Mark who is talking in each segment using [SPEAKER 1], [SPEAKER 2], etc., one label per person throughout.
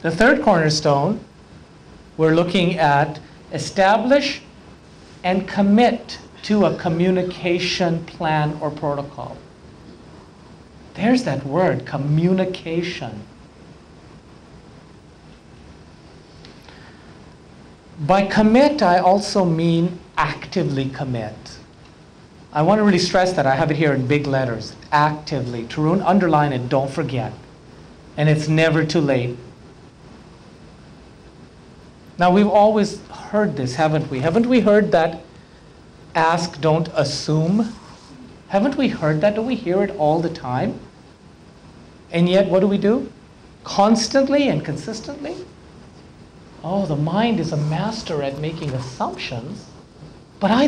[SPEAKER 1] The third cornerstone, we're looking at establish and commit to a communication plan or protocol. There's that word, communication. By commit, I also mean actively commit. I want to really stress that. I have it here in big letters, actively. Tarun, underline it, don't forget. And it's never too late. Now, we've always heard this, haven't we? Haven't we heard that ask, don't assume? Haven't we heard that? Don't we hear it all the time? And yet, what do? Constantly and consistently? Oh, the mind is a master at making assumptions. But I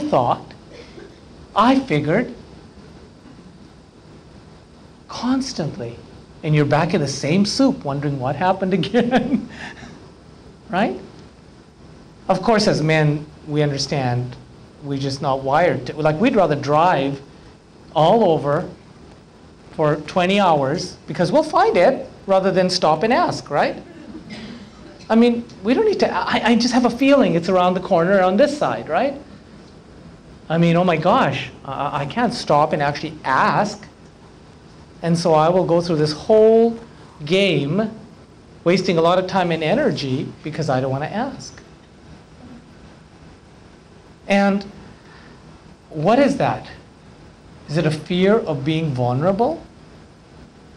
[SPEAKER 1] figured, constantly. And you're back in the same soup, wondering what happened again. Right? Of course, as men, we understand we're just not wired to, like, we'd rather drive all over for 20 hours because we'll find it rather than stop and ask, right? I mean, we don't need to, I just have a feeling it's around the corner on this side, right? I mean, oh my gosh, I can't stop and actually ask. And so I will go through this whole game wasting a lot of time and energy because I don't want to ask. And what is that? Is it a fear of being vulnerable?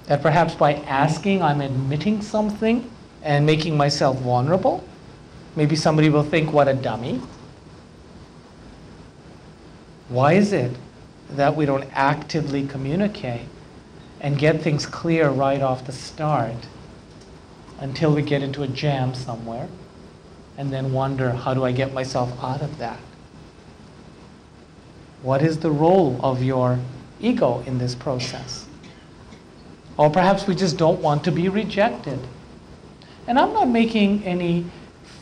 [SPEAKER 1] That perhaps by asking I'm admitting something and making myself vulnerable? Maybe somebody will think, what a dummy. Why is it that we don't actively communicate and get things clear right off the start until we get into a jam somewhere and then wonder, how do I get myself out of that? What is the role of your ego in this process? Or perhaps we just don't want to be rejected. And I'm not making any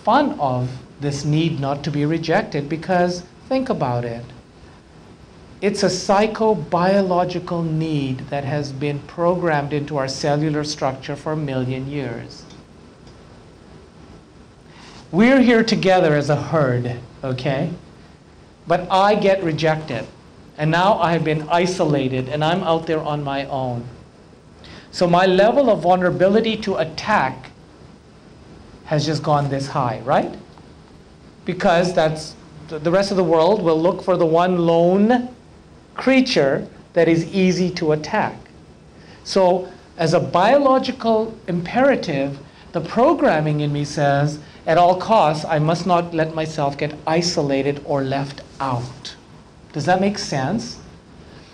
[SPEAKER 1] fun of this need not to be rejected, because think about it. It's a psychobiological need that has been programmed into our cellular structure for 1 million years. We're here together as a herd, okay? But I get rejected. And now I have been isolated and I'm out there on my own. So my level of vulnerability to attack has just gone this high, right? Because that's the rest of the world will look for the one lone creature that is easy to attack. So as a biological imperative, the programming in me says, at all costs, I must not let myself get isolated or left out. Does that make sense?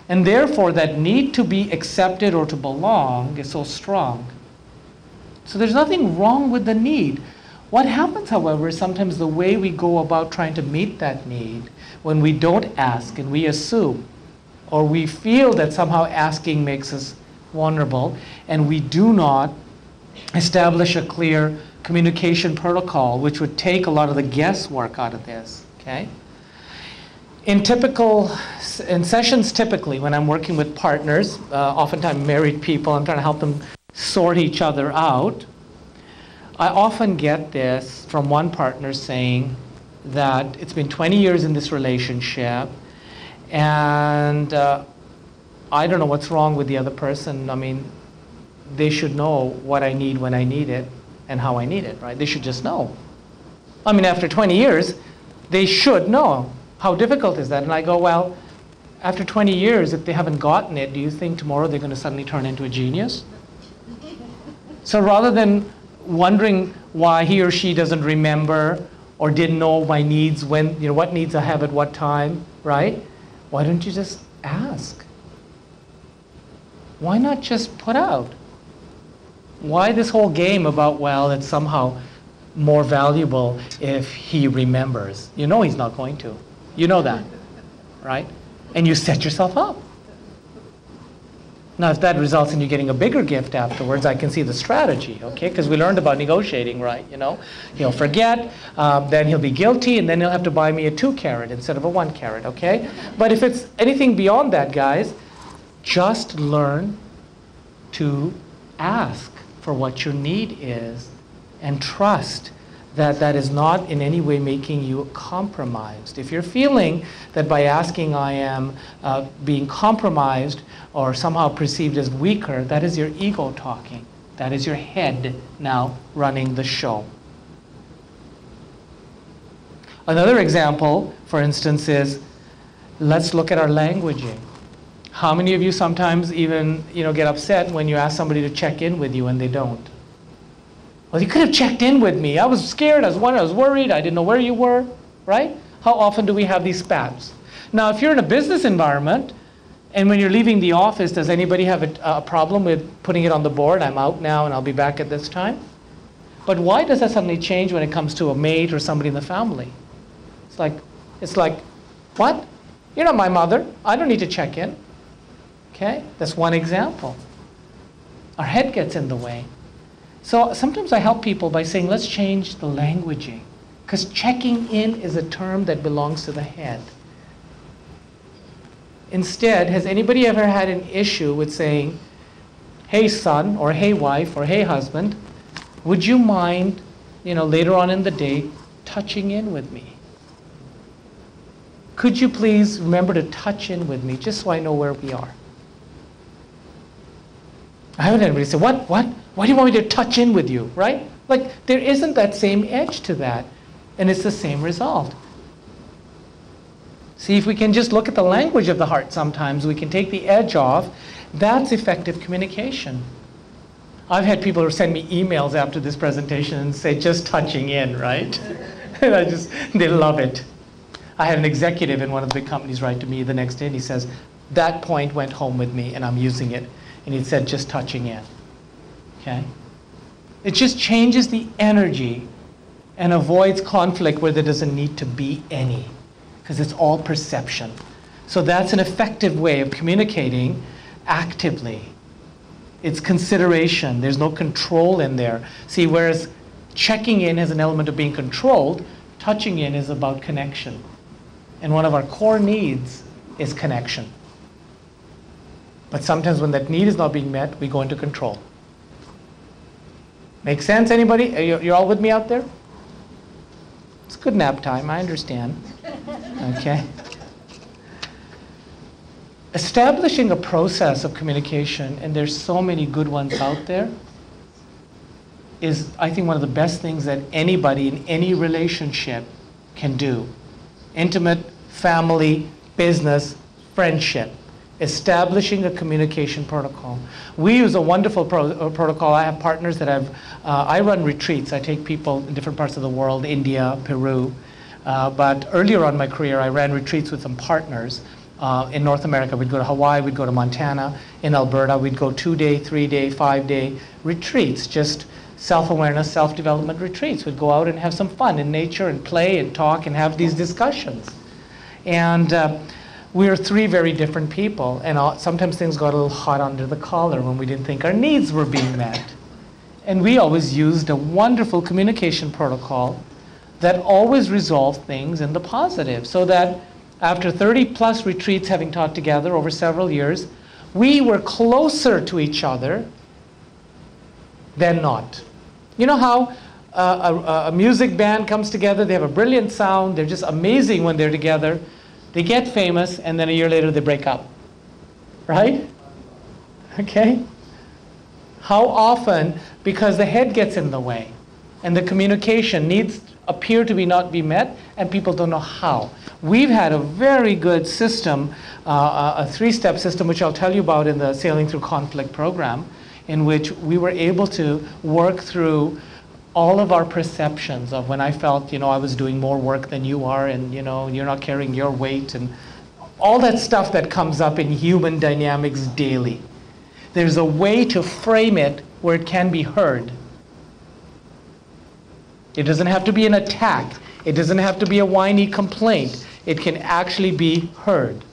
[SPEAKER 1] And therefore, that need to be accepted or to belong is so strong. So there's nothing wrong with the need. What happens, however, is sometimes the way we go about trying to meet that need, when we don't ask and we assume, or we feel that somehow asking makes us vulnerable, and we do not establish a clear communication protocol, which would take a lot of the guesswork out of this, okay? In sessions typically, when I'm working with partners, oftentimes married people, I'm trying to help them sort each other out, I often get this from one partner saying that it's been 20 years in this relationship, and I don't know what's wrong with the other person. I mean, they should know what I need when I need it and how I need it, right? They should just know. I mean, after 20 years, they should know. How difficult is that? And I go, well, after 20 years, if they haven't gotten it, do you think tomorrow they're going to suddenly turn into a genius? So rather than wondering why he or she doesn't remember or didn't know my needs, when, what needs I have at what time, right? Why don't you just ask? Why not just put out? Why this whole game about, well, it's somehow more valuable if he remembers? You know he's not going to. You know that, right? And you set yourself up. Now, if that results in you getting a bigger gift afterwards, I can see the strategy, okay? Because we learned about negotiating, right? He'll forget, then he'll be guilty, and then he'll have to buy me a 2 carat instead of a 1 carat, okay? But if it's anything beyond that, guys, Just learn to ask for what your need is and trust that that is not in any way making you compromised. If you're feeling that by asking I am being compromised or somehow perceived as weaker, that is your ego talking. That is your head now running the show. Another example, for instance, is let's look at our languaging. How many of you sometimes even get upset when you ask somebody to check in with you and they don't? Well, you could have checked in with me. I was scared, I was worried, I didn't know where you were, right? How often do we have these spats? Now, if you're in a business environment, and when you're leaving the office, does anybody have a problem with putting it on the board? I'm out now and I'll be back at this time. But why does that suddenly change when it comes to a mate or somebody in the family? It's like, what? You're not my mother. I don't need to check in. Okay? That's one example. Our head gets in the way. So sometimes I help people by saying, let's change the languaging. Because checking in is a term that belongs to the head. Instead, has anybody ever had an issue with saying, hey son, or hey wife, or hey husband, would you mind, later on in the day, touching in with me? Could you please remember to touch in with me, just so I know where we are? I haven't had anybody say, what? Why do you want me to touch in with you, right? Like, there isn't that same edge to that, and it's the same result. See, if we can just look at the language of the heart sometimes, we can take the edge off. That's effective communication. I've had people who send me emails after this presentation and say, just touching in, right? And they love it. I had an executive in one of the big companies write to me the next day, and he says, that point went home with me, and I'm using it. And he said, just touching in. Okay? It just changes the energy and avoids conflict where there doesn't need to be any, because it's all perception. So that's an effective way of communicating actively. It's consideration. There's no control in there. See, whereas checking in has an element of being controlled, touching in is about connection. And one of our core needs is connection. But sometimes when that need is not being met, we go into control. Make sense, anybody? You're all with me out there? It's good nap time, I understand. Okay. Establishing a process of communication, and there's so many good ones out there, is, I think, one of the best things that anybody in any relationship can do. Intimate, family, business, friendship. Establishing a communication protocol. We use a wonderful protocol. I have partners that I run retreats. I take people in different parts of the world, India, Peru. But earlier on in my career, I ran retreats with some partners in North America. We'd go to Hawaii, we'd go to Montana. In Alberta, we'd go 2-day, 3-day, 5-day retreats, just self-awareness, self-development retreats. We'd go out and have some fun in nature and play and talk and have these discussions. And we were three very different people, and sometimes things got a little hot under the collar when we didn't think our needs were being met. And we always used a wonderful communication protocol that always resolved things in the positive, so that after 30-plus retreats having taught together over several years, we were closer to each other than not. You know how a music band comes together, they have a brilliant sound, they're just amazing when they're together. They get famous, and then a year later they break up. Right? Okay? How often? Because the head gets in the way, and the communication needs appear to not be met, and people don't know how. We've had a very good system, a 3-step system, which I'll tell you about in the Sailing Through Conflict program, in which we were able to work through all of our perceptions of when I felt, I was doing more work than you are, and, you're not carrying your weight, and all that stuff that comes up in human dynamics daily. There's a way to frame it where it can be heard. It doesn't have to be an attack. It doesn't have to be a whiny complaint. It can actually be heard.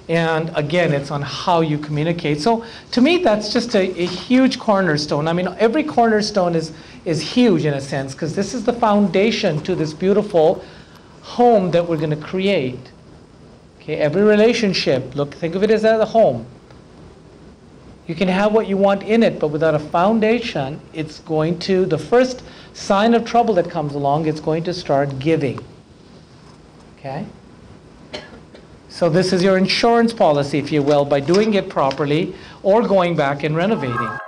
[SPEAKER 1] And again, it's on how you communicate. So to me, that's just a huge cornerstone. I mean, every cornerstone is huge in a sense, because this is the foundation to this beautiful home that we're going to create. Okay, every relationship, think of it as a home. You can have what you want in it, but without a foundation, it's going to, the first sign of trouble that comes along, it's going to start giving. Okay? So this is your insurance policy, if you will, by doing it properly or going back and renovating.